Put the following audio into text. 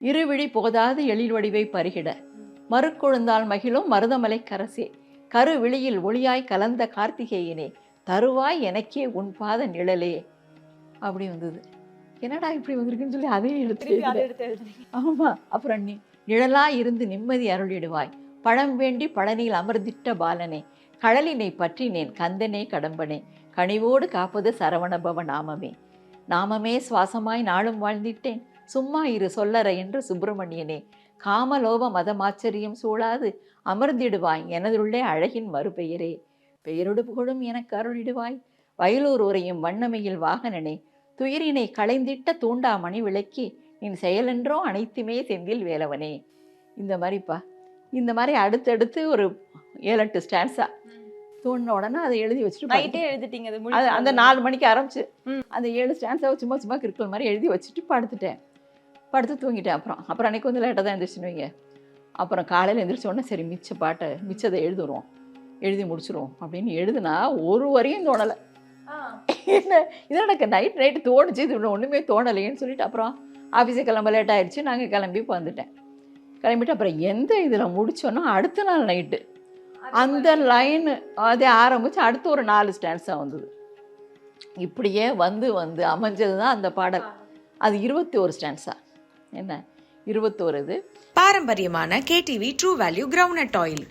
இருவிழி போதாது எழில் வடிவை பருகிட மறுக்கொழுந்தால் மகிழும் மருதமலை கரசே கருவிழியில் ஒளியாய் கலந்த கார்த்திகேயனே தருவாய் எனக்கே உன் பாத நிழலே. அப்படி வந்தது. என்னடா இப்படி வந்திருக்குன்னு சொல்லி அதையும் எடுத்து ஆமா. அப்புறம் நிழலா இருந்து நிம்மதி அருளிடுவாய் பழம் வேண்டி பழனியில் அமர்ந்திட்ட பாலனே கடலினை பற்றினேன் கந்தனே கடம்பனே கனிவோடு காப்பது சரவணபவ நாமமே. நாமமே சுவாசமாய் நாளும் வாழ்ந்திட்டேன் சும்மா இரு சொல்லற என்று சுப்பிரமணியனே காமலோப மதமாச்சரியம் சூழாது அமர்ந்திடுவாய் எனதுள்ளே அழகின் மறுபெயரே. பெயரொடு புகழும் எனக்கு அருளிடுவாய் வயலூர் உரையும் வண்ணமையில் வாகனனே துயரினை களைந்திட்ட தூண்டா மணி விளக்கி நின் செயலென்றோ அனைத்துமே செந்தில் வேலவனே. இந்த மாதிரிப்பா இந்த மாதிரி அடுத்தடுத்து ஒரு 7-8 ஸ்டான்ஸா தோணுன உடனே அதை எழுதி வச்சுட்டு எழுதிட்டீங்க. அது அந்த 4 மணிக்கு ஆரம்பிச்சு அந்த 7 ஸ்டான்ஸாவை சும்மா சும்மா கிறுக்கல் மாதிரி எழுதி வச்சுட்டு படுத்து தூங்கிட்டேன். அப்புறம் அன்றைக்கி வந்து லேட்டாக தான் எழுந்திரிச்சுன்னு வைங்க. அப்புறம் காலையில் எழுந்திரிச்சோடனே சரி மிச்சத்தை எழுதி முடிச்சிருவோம் அப்படின்னு எழுதுனா ஒரு வரையும் தோணலை. என்ன இதில் எனக்கு நைட்டு தோணுச்சு, இது ஒன்றுமே தோணலைன்னு சொல்லிட்டு அப்புறம் ஆஃபீஸுக்கு கிளம்ப லேட் ஆகிடுச்சு. நாங்கள் கிளம்பிட்டு அப்புறம் எந்த இதில் முடித்தோன்னா அடுத்த நாள் நைட்டு அந்த லைனு அதே ஆரம்பித்து அடுத்து ஒரு 4 ஸ்டான்ஸாக வந்தது. இப்படியே வந்து அமைஞ்சது தான் அந்த பாடல். அது 21 ஸ்டான்ஸா என்ன 21 இது. பாரம்பரியமான KTV true value groundnut oil.